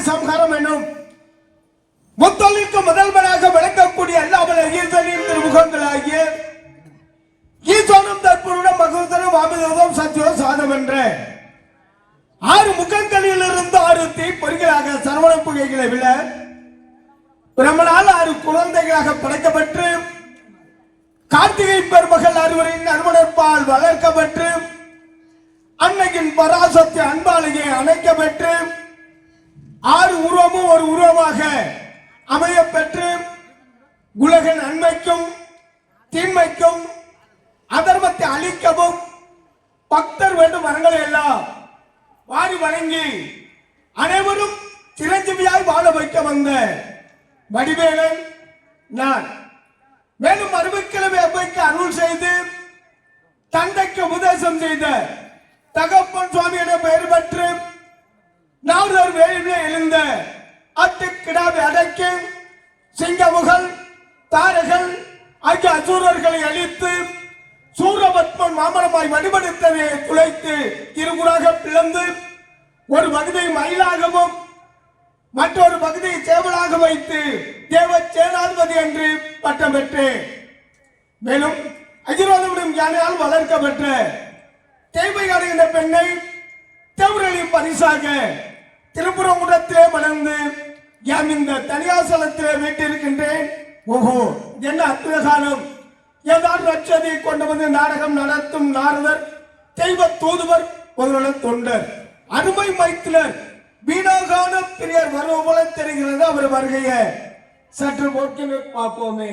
சம்ஹாரம் என்னும் முத்தொழிற்கு முதல்வராக விளக்கக்கூடிய அல்லாமல் ஈசனின் திருமுகங்களாகிய ஈசோனும் தற்புருடம் மகுதனும் ஆமிதம் சத்தியம் சாதம் என்ற 6 முகங்களில் இருந்து 6 தீப்பொறிகளாக சரவண புகைகளை விட பிரம்மனால் 6 குழந்தைகளாக படைக்கப்பட்டு கார்த்திகை பெருமகள் அறுவரின் அருமணப்பால் வளர்க்கப்பட்டு அன்னையின் பராசக்தி அன்பாலேயே அணைக்கப்பட்டு 6 உருவமும் ஒரு உருவமாக அமைய பெற்று உலக நன்மைக்கும் தீன்மைக்கும் அதர்மத்தை அழிக்கவும் பக்தர் வேண்டும் வரங்களை எல்லாம் வாரி வழங்கி அனைவரும் சிரஞ்சீவியாய் வாழ வைக்க வந்த வடிவேலன் நான். மேலும் அருமைக்கிழமை அவ்வைக்கு அருள் செய்து தந்தைக்கு உபதேசம் செய்த தகப்பன் சுவாமி என பெயர் பெற்று நாரதர் வேலிலே எழுந்த அட்டுக்கிடாவை அடக்கி சிங்கமுகள் தாரகள் ஆகிய அசூரர்களை அழித்து சூரபத்மன் மாமரமாய் வடிவெடுத்ததை துளைத்து இருகுறாக பிளந்து ஒரு பகுதியை மயிலாகவும் மற்றொரு பகுதியை சேவலாக வைத்து தேவ சேனாதிபதி என்று பட்டம் பெற்றேன். மேலும் அகிரோதமுடன் யானையால் வளர்க்கப்பட்ட தேவை அடைகின்ற பெண்ணை தேவர்களின் பரிசாக திருப்புறங்குடத்திலே வளர்ந்து யாம் இந்த தனியாசலத்திலே வீட்டிருக்கின்றேன். ஓஹோ, என்ன அற்புத காலம்! ஏதாவது ரட்சதியை கொண்டு வந்து நாடகம் நடத்தும் நாரதர், தெய்வ தூதுவர், பொதுநல தொண்டர், அருமை மைத்திலர், வீணாகான பிரியர் வருவது போல தெரிகிறது. அவர் வருகையை சற்று போட்டு பார்ப்போமே.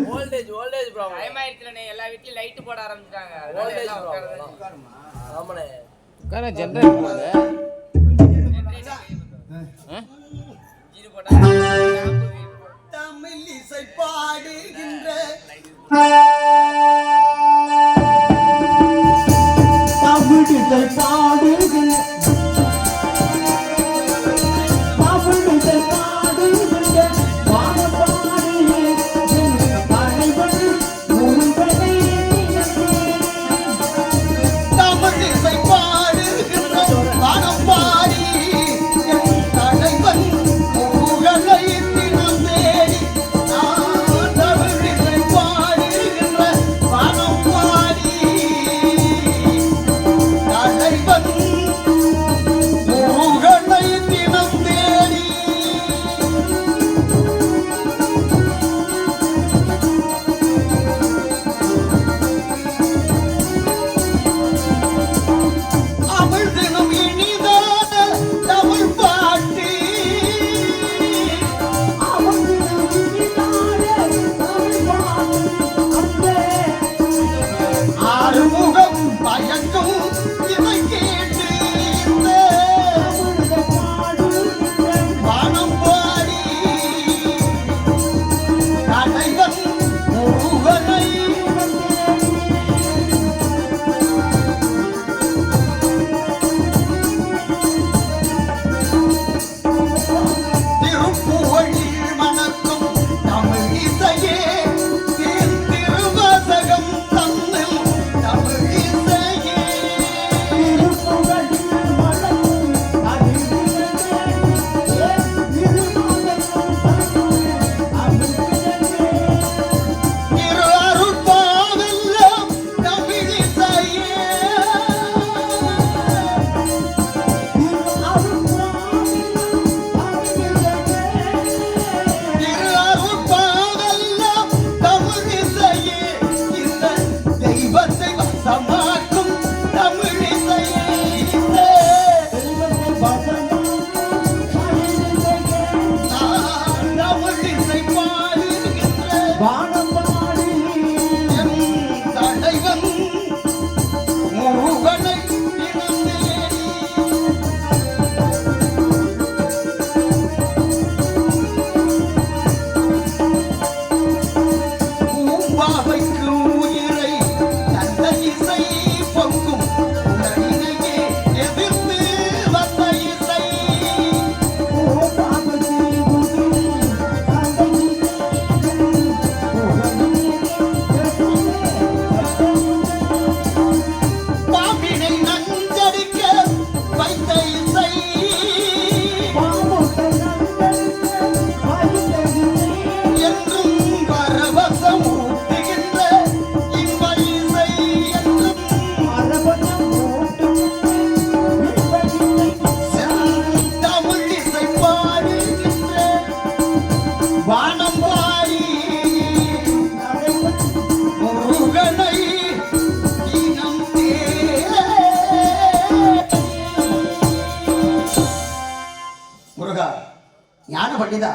வோல்டேஜ் ப்ரோ டைம் ஆயிடுச்சுனே எல்லா வீட்லயும் லைட் போட ஆரம்பிச்சாங்க. வோல்டேஜ் ஆமானே உட்கார ஜெனரேட்டர் போடுங்க. ஜீரோ போட்டா தமிழ் இசை பாடுகின்ற தமிழ் இசை பாடுகின்ற பாடுகின்ற பண்டிதா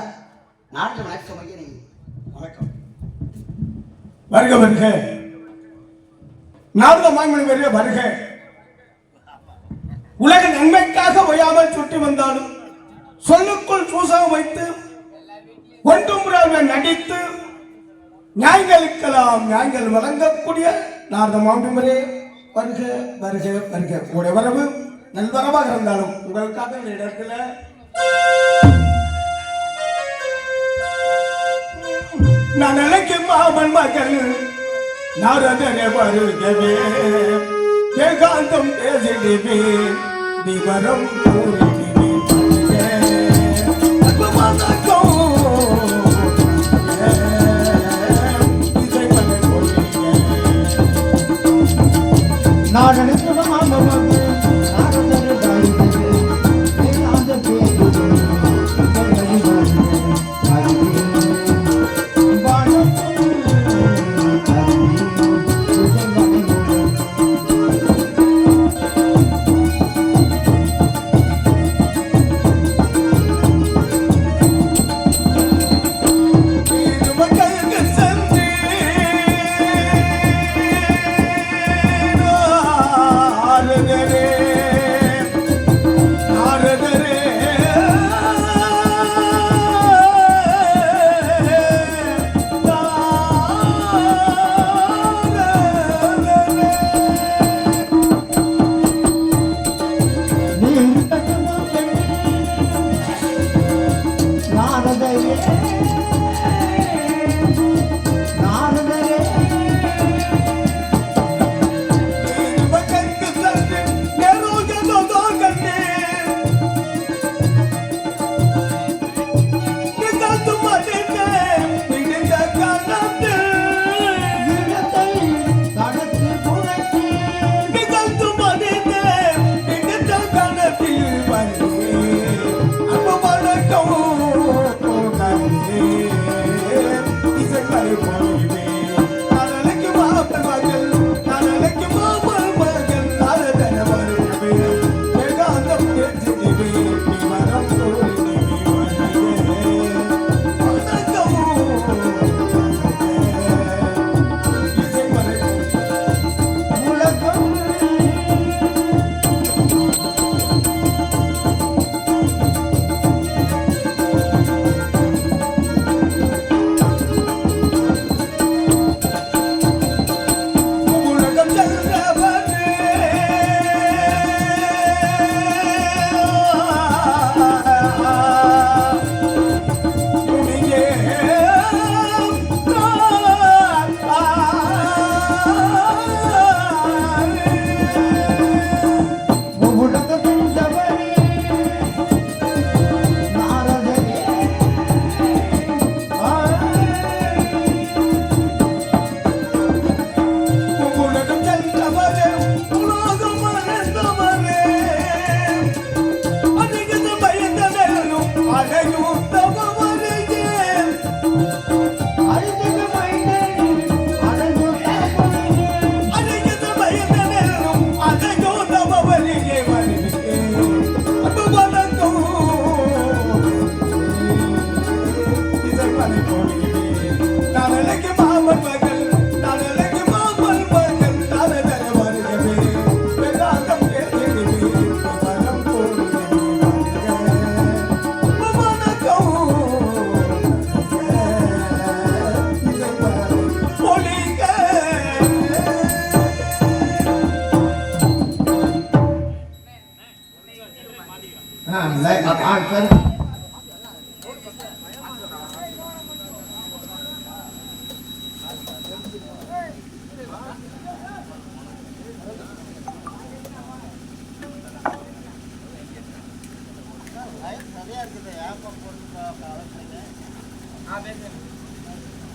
நாட்டு வணக்கம் ஐயனே. வணக்கம். வருக வருக. நாரத மாமணி வருக வருக. உலக நன்மைக்காக ஓயாமல் சுற்றி வந்தாலும் சொல்லுக்குள் சூசகம் வைத்து ஒன்றும் நடித்து நியாயங்களுக்கெல்லாம் நியாயங்கள் வழங்கக்கூடிய நாரத மாமணி வருக வருக வருக. உங்களுடைய வரவு நல்வரவாக இருந்தாலும் உங்களுக்காக இந்த இடத்துல நான் நினைக்கும் மாமன் மகள் நாரதனே வருகவே ஏகாந்தம் பேசிடுவே விவரம் கூறிடுவே நான் நினைக்கும் மாமன் மகள் நாரதனே வருகவே Ekantham பேசிடுவே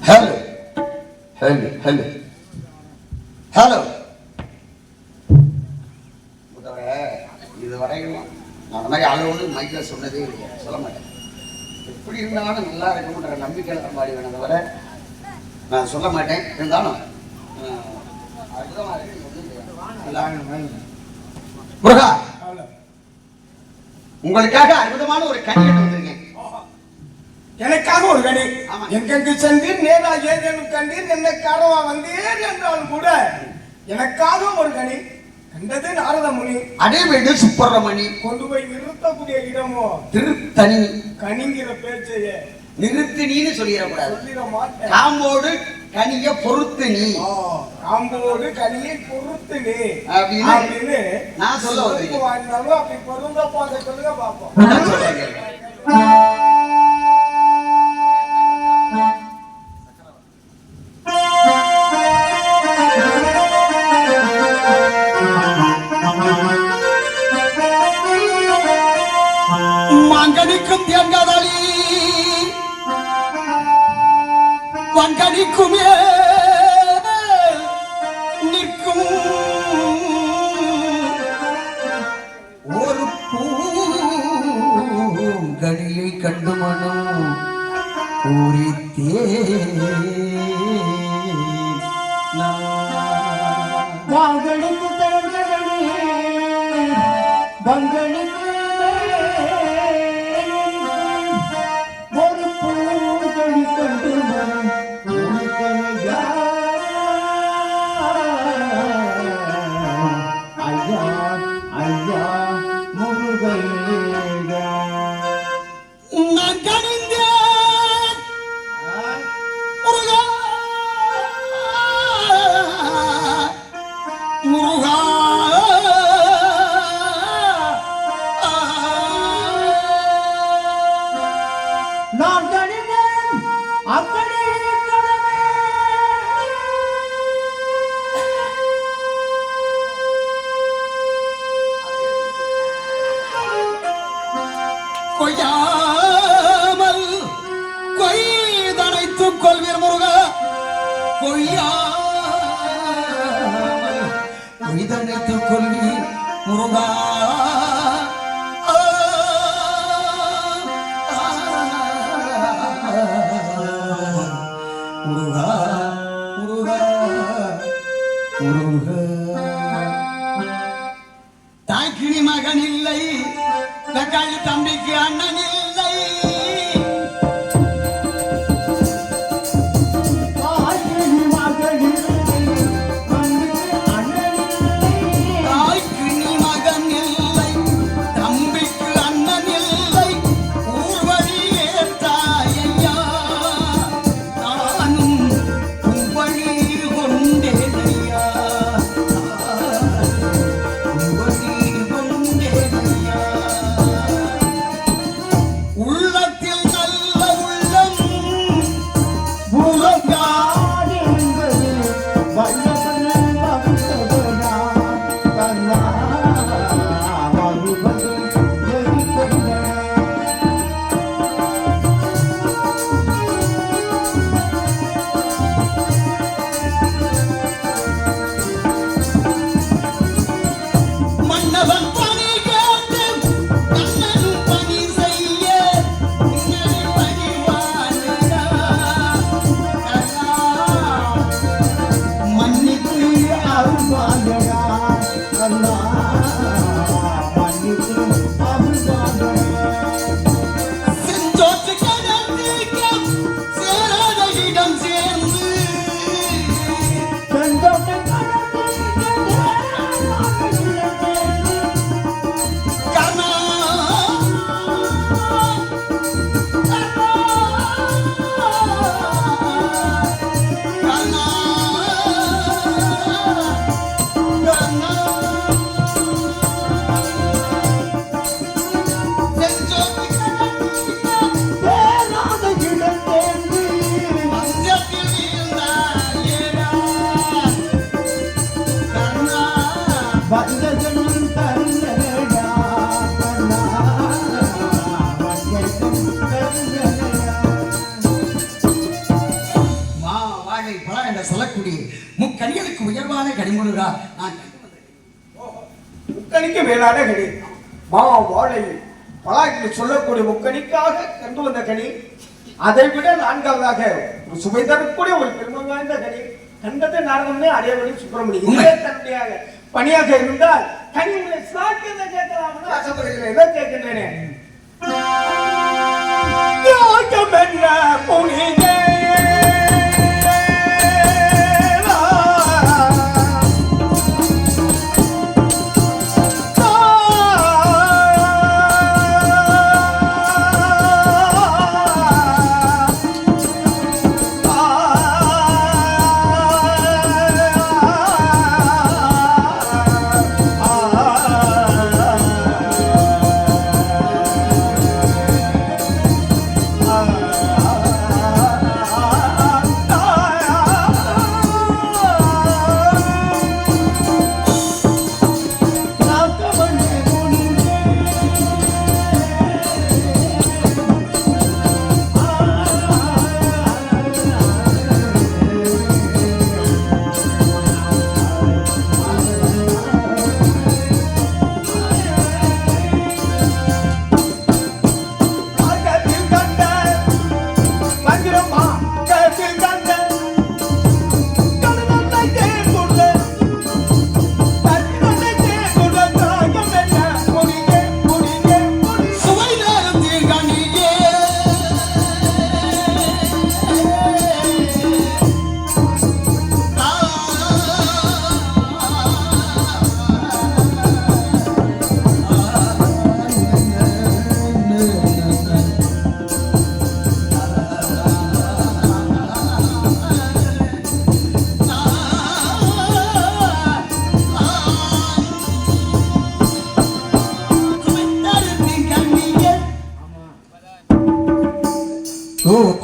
hello hello hello hello. இது வரைக்கும் நான் அந்த மாதிரி அளவு மைக்கில் சொன்னதே இல்லையா, சொல்ல மாட்டேன். எப்படி இருந்தாலும் நல்லா இருக்கும்ன்ற நம்பிக்கையில் தான் பாடி வேணும் தவிர நான் சொல்ல மாட்டேன். இருந்தாலும் முருகா, உங்களுக்காக அற்புதமான ஒரு கல்யாணம் வந்திருக்கேன். எனக்காக ஒரு கனி. ஆமா. எங்கெங்கு சென்றீர் நேரா ஏதேனும் கண்டீர் என்ன காரணமா வந்தீர் என்றாலும் கூட எனக்காக ஒரு கனி கண்டது நாரத முனி. அடைவேடு சுப்பிரமணி கொண்டு போய் நிறுத்தக்கூடிய இடமோ திருத்தணி. கனிங்கிற பேச்சையே நிறுத்தினின்னு சொல்லிடக்கூடாது. சொல்லிட மாட்டேன். காம்போடு கனிய பொறுத்து நீ காம்போடு கனியை பொறுத்து நீ அப்படின்னு அப்படின்னு நான் சொல்ல வந்தேன். வாழ்ந்தாலும் அப்படி பொருந்த பாத சொல்லுங்க பாப்போம். நான் சொல்றேன். மாங்கனிக்கும் தேங்காதளி வங்கனிக்குமே நிற்கும் ஒரு பூங்கனியை கண்டு மனம் பூரித்தே வாங்கடிக்கு தங்கடனே வங்கடிக்கு ஒரு பூங்கடி கண்டு மனம் உனக்கனையா ஐயா ஐயா முருகையா நான் கணிந்தேன் முருகா முருகா நான் கணிதேன் அக்கடி கடமே கொய்யாமல் கொய்தனைத்துக் கொள்வீர் முருகா கொய்யாமல் கொய்தனைத்துக் கொள்வீர் முருகா முருகா முருகா முருகா தாய்க்கினி மகன் இல்லை தக்காளி தம்பிக்கு அண்ணன் இல்லை ஆயிரம் மகளிர் வந்து அண்ணனில்லை தாய்க்கினி மகன் இல்லை தம்பிக்கு அண்ணன் இல்லை ஊர்வழி ஏற்றாயையா நானும் உவழி கொண்டேனையா உவழி கொண்டேனையா உள்ளத்தில் நல்ல உள்ளம் உலகாடு என்பது வல்லவன் மகிழ்ந்தவனா கண்ணா மகிழ்வது எரிக்கொண்டனா மன்னவன் பணி கேட்டு மன்னன் பணி செய்ய முன்னணி பணிவானடா மன்னித்து அருள்வாயடா கண்ணா மன்னித்து அருள்வாயடா செஞ்சோற்று கடந்திருக்க சேராத இடம் சேர்ந்து செந்தோட்ட கர்ணா கர்ணா கர்ணா செஞ்சோற்று கடந்திருக்க தேராத இடம் தேர்ந்து மஞ்சத்தில் வீழ்ந்தாயேடா கர்ணா வந்ததனும் தருணடா கண்ணா வந்ததனும் தருணடா மா வாழை பழ என்ற சொல்லக்கூடிய முக்கணிகளுக்கு உயர்வான கனிமுருகா நான் முக்கணிக்கு மேலான கனி மா வாழை பலாக்கு சொல்லக்கூடிய முக்கணிக்காக கண்டு வந்த கனி அதை விட நான்காவதாக ஒரு சுவை தரக்கூடிய ஒரு பெருமை வாய்ந்த கனி கண்டது நாரதமே அடையவழி சுப்பிரமணியம் உண்மை. இதே தன்னுடைய பணியாக இருந்தால் கனி உங்களை சாக்கியதை கேட்கலாம்னு ஆசைப்படுகிறேன். இதை கேட்கின்றேனே தியாகம் என்ன புனிதே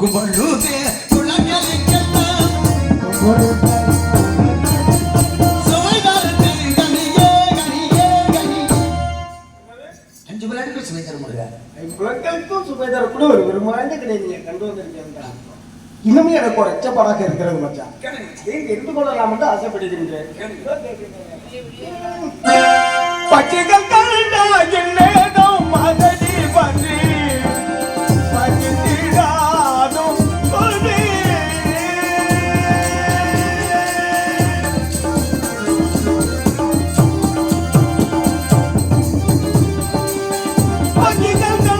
குமழுதே குளங்களுக்கெல்லாம் சுவைதாரத்தில் கனியே கனியே கனியே 5 விளையாட்டுகள் சுவை தரும் குழந்தைகளுக்கும் சுபேதர் கூட ஒரு விரும்பாய்ந்த கிடையாது கண்டு வந்திருக்கேன். இன்னுமே எனக்கு ஒரு எச்சப்பாடாக இருக்கிறது மச்சான். ஏன் தெரிந்து கொள்ளலாம் என்று ஆசைப்படுகின்றேன். பச்சைகள் கண்டா என்னேதம் மதடி பற்றி பச்சித்திடாதும் கொள்வே. பச்சைகள் கண்டா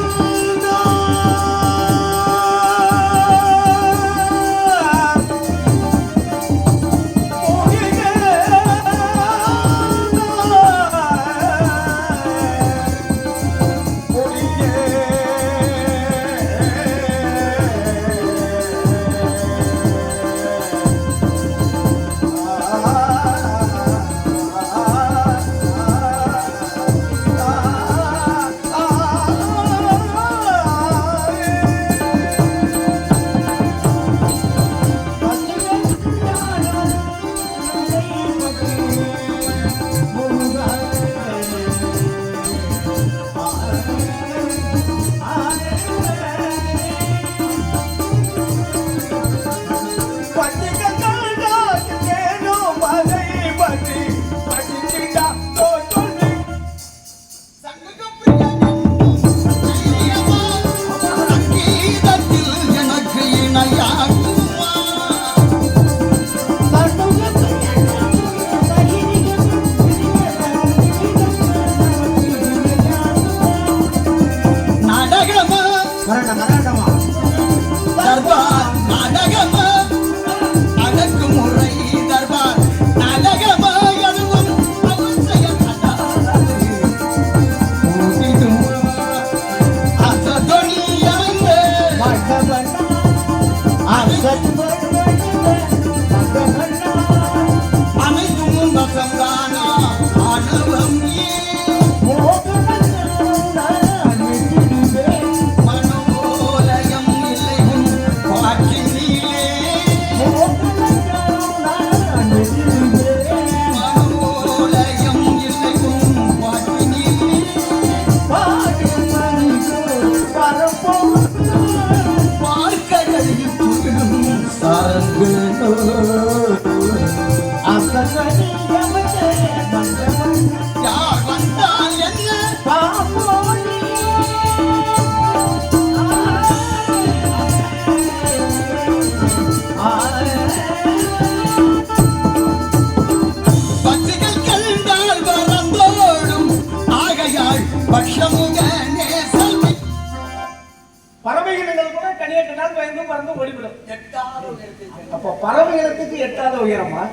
ஓடிவிடும். எட்டாவது உயரத்துக்கு. அப்ப பறவைகளுக்கு எட்டாத உயரமா?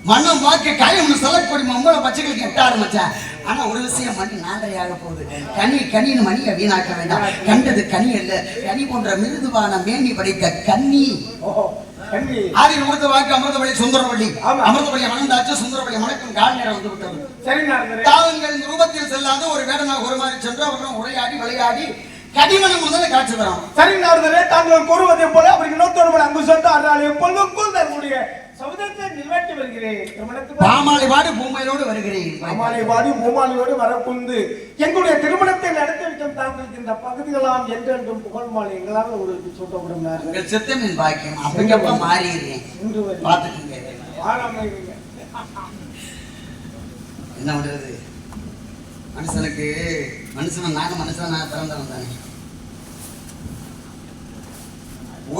மண்ணும் வாக்கு காயம் சொல்லக்கூடிய மம்பள பச்சைகளுக்கு எட்டாறு மச்சான். ஆனா ஒரு விஷயம் மணி 4:30 போகுது. கனின்னு மணியை வீணாக்க வேண்டாம். கண்டது கனி அல்ல, கனி போன்ற மிருதுவான மேனி படைத்த கன்னி. ஆதியில் கொடுத்த வாக்கு அமிர்தவழி சுந்தரவள்ளி. அமிர்தவழி மணந்தாச்சு, சுந்தரவள்ளி மணக்கும் கால் நேரம் வந்து விட்டது. தாவங்கள் ரூபத்தில் செல்லாத ஒரு வேடனாக ஒரு மாதிரி சென்று அவர்களும் உரையாடி விளையாடி கடிமணம் முதல்ல காட்சி தரும். சரி நாரதரே, தாங்கள் கூறுவதை போல அவருக்கு நோத்தொருவன் அங்கு சொன்னார். எப்பொழுதுக்குள் தன்னுடைய சமுதாயத்தை நிலவட்டி வருகிறேன். பாமாலை வாடி பூமாலையோடு வருகிறேன். பாமாலை வாடி பூமாலையோடு வரப்புந்து எங்களுடைய திருமணத்தை நடத்தி வைக்கும் தாங்களுக்கு இந்த பகுதிகளாம் என்றென்றும் புகழ் மாலை எங்களால் உங்களுக்கு சொல்லப்படும். உங்கள் சித்தமின் பாக்கியம் அப்பக்கப்ப மாறிடுறேன். பார்த்துக்கங்க. என்ன பண்றது? மனுஷனை நாங்க மனுஷனா பிறந்தவன் தானே.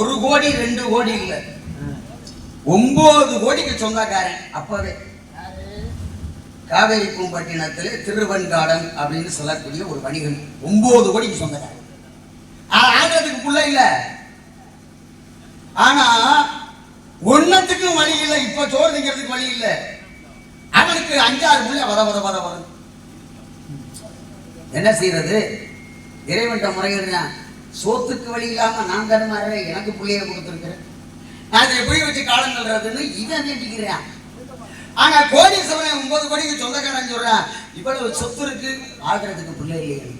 1 கோடி 2 கோடி இல்ல, 9 கோடிக்கு சொந்தக்காரன். அப்பவே காவேரி பூம்பட்டினத்திலே திருவெண்காடன் அப்படின்னு சொல்லக்கூடிய ஒரு வணிகன் 9 கோடிக்கு சொந்தக்காரன். ஆகிறதுக்கு புள்ள இல்ல, ஆனா ஒன்னத்துக்கும் வழி இல்லை. இப்ப சோறு திங்கிறதுக்கு வழி இல்லை. அவனுக்கு 5-6 புள்ள வர என்ன செய்யறது? இறைவன்ட்ட முறையிடுறான். சோத்துக்கு வழி இல்லாம நான் தருமாறே எனக்கு புள்ளைய கொடுத்துருக்கிறேன், நான் எப்படி வச்சு காலம் தள்ளுறதுன்னு இவன் வேண்டிக்கிறான். ஆனா கோடீஸ்வரன் 9 கோடிக்கு சொந்தக்காரன் சொல்றான், இவ்வளவு சொத்து இருக்கு, ஆகிறதுக்கு பிள்ளை இல்லையே.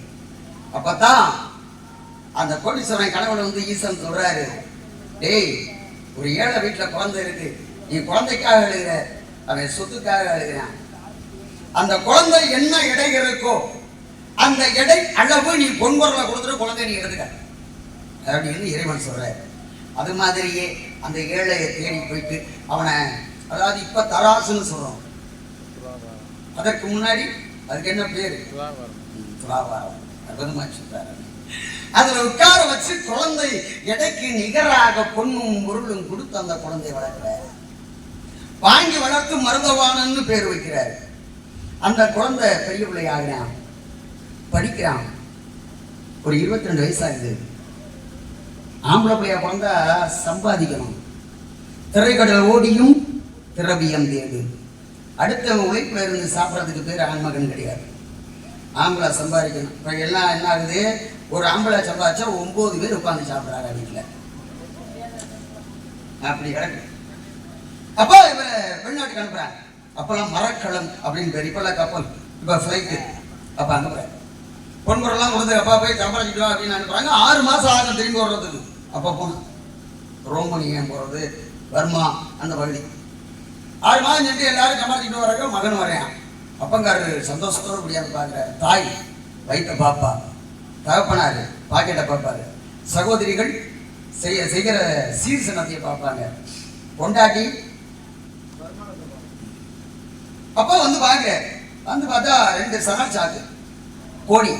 அப்பதான் அந்த கோடீஸ்வரன் கனவுல வந்து ஈசன் சொல்றாரு, டேய் ஒரு ஏழை வீட்டுல குழந்தை இருக்கு, நீ குழந்தைக்காக எழுதுற, அவன் சொத்துக்காக எழுதுறான். அந்த குழந்தை என்ன எடை இருக்கோ அந்த எடை அளவு நீ பொன்பொருளை கொடுத்துட்டு குழந்தை நீ எடுத்துக்க அப்படின்னு இறைவன் சொல்ற. அது மாதிரியே அந்த ஏழையை தேடி போயிட்டு அவனை, அதாவது இப்ப தராசுன்னு சொல்றோம், அதற்கு முன்னாடி அதுக்கு என்ன பேரு? துலாபாரம். அற்புதமா சொல்றாரு. அதுல உட்கார வச்சு குழந்தை எடைக்கு நிகராக பொண்ணும் பொருளும் கொடுத்து அந்த குழந்தைய வளர்க்கிறார். வாங்கி வளர்த்து மருதவானன்னு பேர் வைக்கிறார். அந்த குழந்தை பெரிய பிள்ளை ஆகிறான், படிக்கிறான். ஒரு 22 வயசாகுது. ஆம்பளை பிள்ளையா பிறந்தா சம்பாதிக்கணும், திரைக்கடல் ஓடியும் திரவியம் தேடு. அடுத்த உழைப்புல இருந்து சாப்பிட்றதுக்கு பேர் ஆண்மகன் கிடையாது. ஆம்பளை சம்பாதிக்கணும். இப்ப எல்லாம் என்ன ஆகுது, ஒரு ஆம்பளை சம்பாதிச்சா 9 பேர் உட்காந்து சாப்பிட்றாங்க வீட்டுல. அப்படி கிடக்கு. அப்ப இவ வெளிநாட்டுக்கு அனுப்புறாங்க. அப்பெல்லாம் மரக்களம் அப்படின்னு பேர், இப்பெல்லாம் கப்பல், இப்ப ஃபிளைட்டு. அப்ப அனுப்புறாங்க. பொன்பொருள்லாம் கொடுத்து அப்பா போய் சம்பாதிச்சுட்டு வா அப்படின்னு அனுப்புறாங்க. 6 மாசம் ஆகும் திரும்பி வர்றதுக்கு. அப்ப போனோம் ரோமனியம் போறது, பர்மா அந்த பகுதி. 6 மாதம் சென்று எல்லாரும் சம்பாதிச்சுட்டு வர்றாங்க. மகன் வரையான். அப்பங்காரு சந்தோஷத்தோடு முடியாது பார்க்குறாரு. தாய் வயிற்ற பாப்பா, தகப்பனாரு பாக்கெட்டை பார்ப்பாரு, சகோதரிகள் செய்கிற சீர்சனத்தையை பார்ப்பாங்க, பொண்டாட்டி. அப்பா வந்து பார்க்குறாரு. வந்து பார்த்தா 2 சணல் சாக்கு கோடி,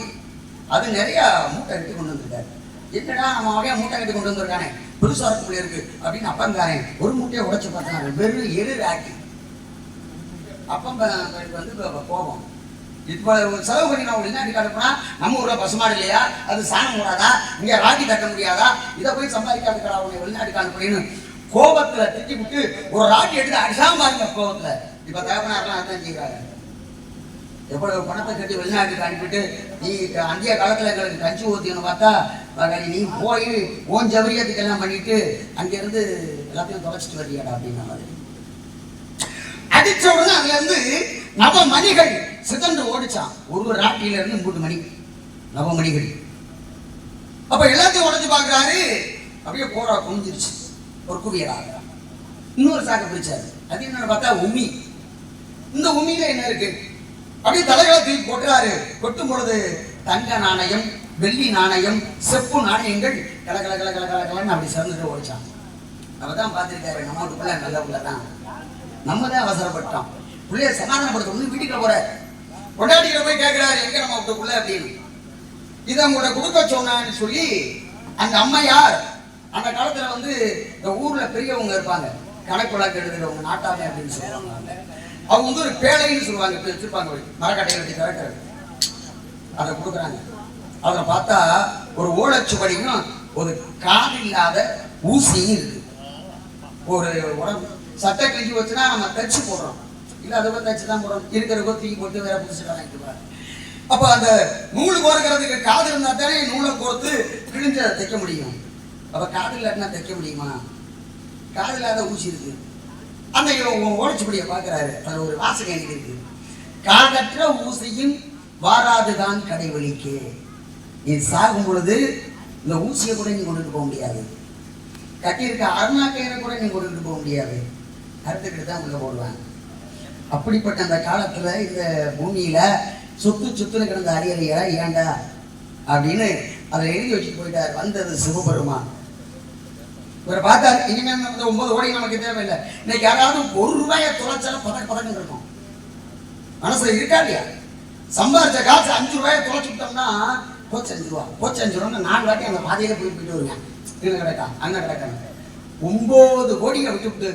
அது நிறைய மூட்டை கட்டி கொண்டு வந்திருக்காரு. என்னடா நம்ம அப்படியே மூட்டை கட்டி கொண்டு வந்திருக்கானே, புதுசா இருக்குள்ள இருக்கு அப்படின்னு அப்பங்காரன் ஒரு மூட்டையை உடைச்சு பார்த்தாங்க. வெறும் எரு ராக்கி. அப்பங்க வந்து கோபம், இப்போ செலவு பண்ணி நான் வெளிநாட்டுக்கு அனுப்புனா நம்ம ஊர்ல பசுமாடு இல்லையா, அது சாணம் போடாதா, இங்க ராக்கி கட்ட முடியாதா, இதை போய் சம்பாதிக்காதுக்கடா உன்னை வெளிநாட்டுக்கு அனுப்புறேன்னு கோபத்துல திட்டி விட்டு ஒரு ராக்கி எடுத்து அடிசாம பாருங்க கோபத்துல. இப்ப தகப்பனாரெல்லாம் அதான் செய்யறாங்க. எவ்வளவு பணத்தை கட்டி வெளிநாட்டுக்கு அனுப்பிட்டு நீ அந்திய காலத்துல எங்களுக்கு கஞ்சி ஊத்தின்னு பார்த்தா நீ போய் ஓன் ஜவரியத்துக்கு எல்லாம் பண்ணிட்டு அங்கிருந்து எல்லாத்தையும் தொலைச்சிட்டு வரியாடா அப்படின்னா மாதிரி அடிச்ச உடனே அதுல இருந்து நவமணிகள் சிதண்டு ஓடிச்சான். ஒரு ராட்டியில இருந்து 3 மணி நவமணிகள். அப்ப எல்லாத்தையும் உடச்சு பாக்குறாரு. அப்படியே போரா குனிஞ்சிருச்சு. ஒரு குவியலாக இன்னொரு சாக்கை பிடிச்சாரு. அது என்னன்னு பார்த்தா உமி. இந்த உமியில என்ன இருக்கு அப்படியே தலைகளை தூக்கி கொட்டுறாரு. கொட்டும் பொழுது தங்க நாணயம், வெள்ளி நாணயம், செப்பு நாணயங்கள் கலகலன்னு அப்படி சேர்ந்துட்டு ஓடிச்சான். நம்ம தான் பார்த்துருக்காரு, நம்ம பிள்ளை நல்ல பிள்ளை தான், நம்ம தான் அவசரப்பட்டோம். பிள்ளைய சமாதானப்படுத்த வீட்டுக்குள்ள போற கொண்டாடிக்கிற போய் கேட்கிறாரு, எங்க நம்ம விட்ட பிள்ளை அப்படின்னு. இதை உங்களோட கொடுக்க சொன்னான்னு சொல்லி அந்த அம்மையார் அந்த காலத்துல வந்து இந்த ஊர்ல பெரியவங்க இருப்பாங்க, கணக்கு வழக்கு எழுதுறவங்க, நாட்டாமை அப்படின்னு சொல்லுவாங்க. அவங்க வந்து ஒரு பேழைன்னு சொல்லுவாங்க, வச்சிருப்பாங்க மரக்கட்டையை வச்சு திறக்கிறது. அதை கொடுக்குறாங்க. அதை பார்த்தா ஒரு ஓலைச்சுவடியும் ஒரு காது இல்லாத ஊசி இருக்கு. ஒரு உடம்பு சட்டை கிழிஞ்சு வச்சுன்னா நம்ம தைச்சு போடுறோம், இல்லை அதை தைச்சு தான் போடுறோம். இருக்கிற தூக்கி போட்டு வேற புதுசுல வாங்கிட்டு. அப்ப அந்த நூல் கோர்க்கிறதுக்கு காது இருந்தா தானே நூலை கோர்த்து கிழிஞ்ச தைக்க முடியும். அப்ப காது இல்லாட்டினா தைக்க முடியுமா? காது இல்லாத ஊசி இருக்கு. அந்த ஓடிச்சுப்படியை பார்க்கிறாரு. அது ஒரு வாசகம் எழுதி இருக்கு, காதற்ற ஊசியும் வாராதுதான் கடைவெளிக்கு. நீ சாகும் பொழுது இந்த ஊசியை கூட நீ கொண்டுட்டு போக முடியாது, கட்டியிருக்க அருணாக்கயிறை கூட நீ கொண்டுட்டு போக முடியாது, அறுத்துக்கிட்டு தான் உள்ள போடுவாங்க. அப்படிப்பட்ட அந்த காலத்துல இந்த பூமியில சுத்துன்னு கிடந்த அரியலையா ஏண்டா அப்படின்னு அதை எழுதி வச்சுட்டு போயிட்டார். வந்தது சிவபெருமான். இவரை பார்த்தாரு, இனிமே 9 கோடி நமக்கு தேவையில்லை. இன்னைக்கு யாராவது 1 ரூபாயை தொலைச்சாலும் பதக்கம் இருக்கும் மனசுல இருக்கா இல்லையா? சம்பாதிச்ச காசு 5 ரூபாயை தொலைச்சுட்டோம்னா போச்சு 5 ரூபா, போச்சு 5 ரூபான்னு 4 வாட்டி அந்த பாதையில போயிட்டு வருங்க. இன்னும் கிடக்கா அண்ணன் கிடக்காங்க. 9 கோடியை விட்டுவிட்டு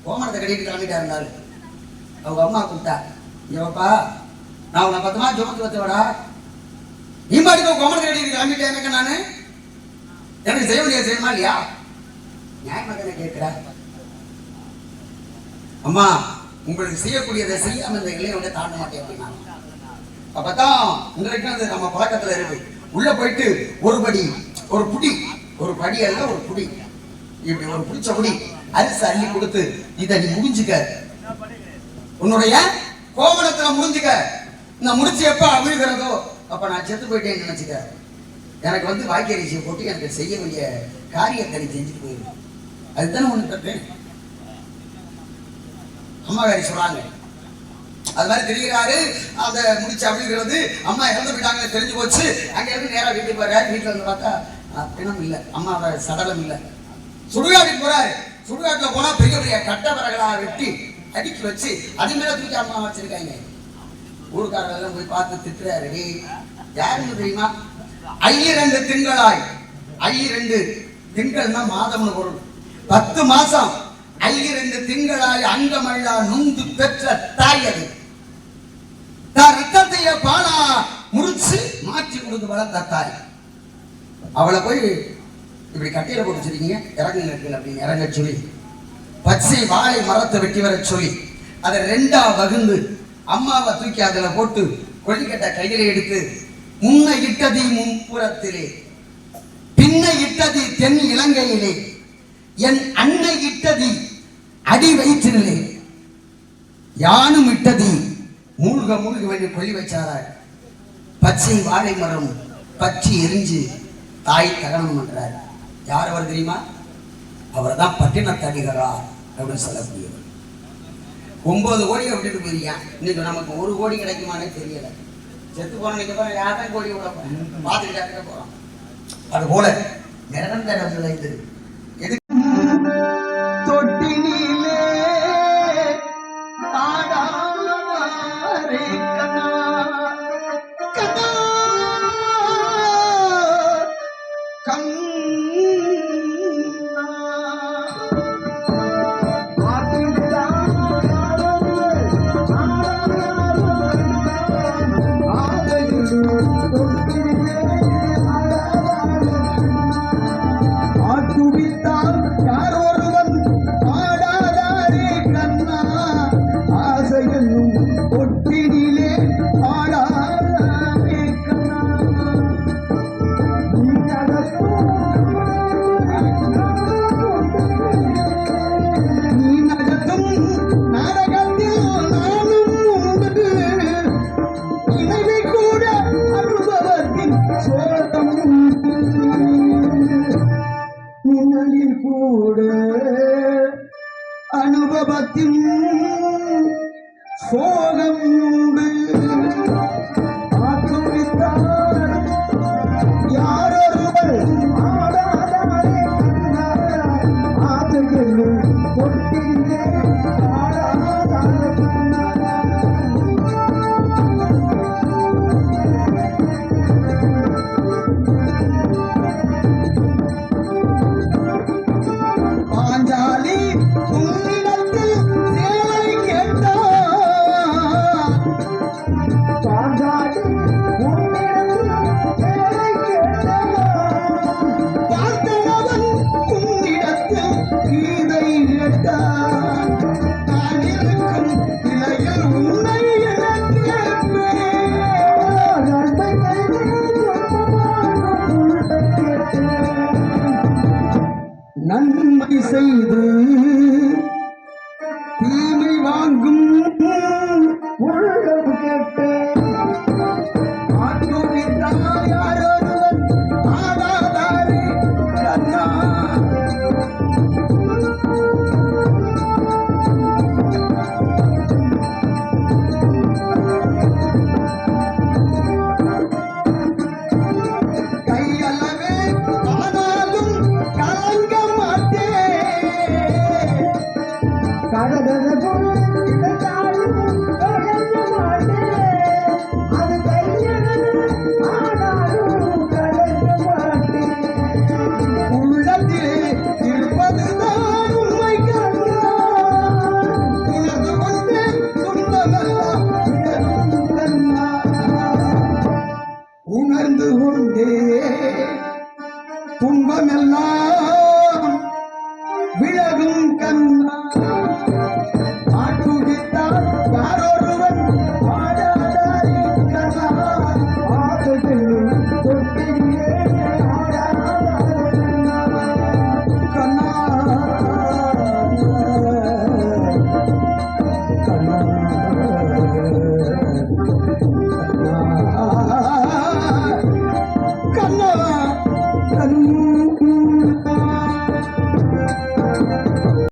கோமரத்தை கட்டிட்டு கிளம்பிட்டா இருந்தாலும் அவங்க அம்மா கூப்பிட்டா, இவப்பா நான் உன்னை 10 மாதம் சுமந்து வச்சவடா, நீ பாட்டுக்கு கோமரத்தை கட்டிட்டு கிளம்பிட்டேன், எனக்கு நானு எனக்கு செய்ய முடியாது, செய்யணுமா இல்லையா? நியாயமாக கேட்கிறா. அம்மா உங்களுக்கு செய்யக்கூடியதை செய்யாம இந்த இளையோட தாண்ட மாட்டேன் அப்படின்னா. அப்பதான் இன்றைக்கு அது நம்ம பழக்கத்துல இருக்கு. உள்ள போயிட்டு ஒரு படி ஒரு புடி, ஒரு படி அல்ல ஒரு புடி, இப்படி ஒரு புடிச்ச புடி அரிசி அள்ளி கொடுத்து இதை நீ முடிஞ்சுக்க, உன்னுடைய கோமணத்துல முடிஞ்சுக்க. இந்த முடிச்சு எப்ப அமிழ்கிறதோ அப்ப நான் செத்து போயிட்டேன்னு நினைச்சுக்க. எனக்கு வந்து வாக்கியரிசியை போட்டு எனக்கு செய்ய வேண்டிய காரியத்தை நீ செஞ்சுட்டு போயிரு. அதுதானே ஒண்ணு கட்டேன். அம்மாக்காரி சொல்றாங்க. அது மாதிரி தெரிகிறாரு. அந்த முடிச்சு அப்படிங்கிறது அம்மா இறந்து போயிட்டாங்க தெரிஞ்சு போச்சு. அங்க இருந்து நேரா வீட்டுக்கு போறாரு. வீட்டுல வந்து பார்த்தா பிணம் இல்லை, அம்மாவோட சடலம் இல்லை. சுடுகாட்டுக்கு போறாரு. சுடுகாட்டுல போனா பெரிய பெரிய கட்ட வரகளா வெட்டி அடுக்கி வச்சு அது மேல தூக்கி அம்மா வச்சிருக்காங்க. ஊருக்காரர்கள் எல்லாம் போய் பார்த்து திட்டுறாரு. யாருன்னு தெரியுமா? 2 திங்களாய், 2 திங்கள்னா மாதம்னு பொருள். 10 மாசம் 2 திங்களாய் அங்கமல்லா நொந்து பெற்ற தாய் அது. தான் ரத்தத்தைய பாலா முடிச்சு மாற்றி கொடுத்து வளர்த்த தாய். அவளை போய் இப்படி கட்டையில போட்டு வச்சிருக்கீங்க, இறங்குங்க அப்படின்னு இறங்க சொல்லி பச்சை வாழை மரத்தை வெட்டி வர சொல்லி அதை 2ஆ வகுந்து அம்மாவை தூக்கி அதுல போட்டு கொள்ளிக்கட்ட கையில எடுத்து முன்ன இட்டதி முன்புறத்திலே பின்ன இட்டதி தென் இலங்கையிலே என் அன்னை இட்டதி அடி வயிற்றிலே யானும் இட்டதி மூழ்க வேண்டி கொள்ளி வச்சாரார். பச்சை வாழை மரம் பற்றி எரிஞ்சு தாய் தகனம் பண்றார். யார் அவர் தெரியுமா? அவர் தான் பட்டினத்தடிகளா அப்படின்னு சொல்லக்கூடியவர். 9 கோடியை விட்டுட்டு போயிருக்கான். இன்னைக்கு நமக்கு 1 கோடி கிடைக்குமானே தெரியல. செத்து போனதுக்கு அப்புறம் யாரும் கோடி விட போறோம், பார்த்துக்கிட்டே போறோம். அது போல நிரந்தரம் விளைந்து தொட்டினிலே ஆடாரே கண்ணா கண்ணா கண்ணா அனுபவத்தின் சோகம் யாரொருவர் ஆடாதாரே ஆதையில் தொட்டிலே ஆடாதாரே பாஞ்சாலி உன்னிடத்தில் சேவை கேட்டார். கீதை கேட்டான் நான் இருக்கும் நிலையில் உன்னை எனக் கேட்பேன். நன்மை நன்மை செய்து தீமை வாங்கும் உள்ளம் கேட்டேன். யாரொருவன் ஆகாதாரே கண்ணா. கையளவே ஆனாலும் கலங்க மாட்டேன். கடகடகும் இடைத்தாலும் கலங்க மாட்டேன். அது கையளவே ஆனாலும் கலங்க மாட்டேன். உள்ளத்திலே இருப்பதுதான் உண்மை கண்ணா. உணர்ந்து கொண்டே துன்பமெல்லாம் உணரும் கண்ணா. உணர்ந்து கொண்டே துன்பமெல்லாம்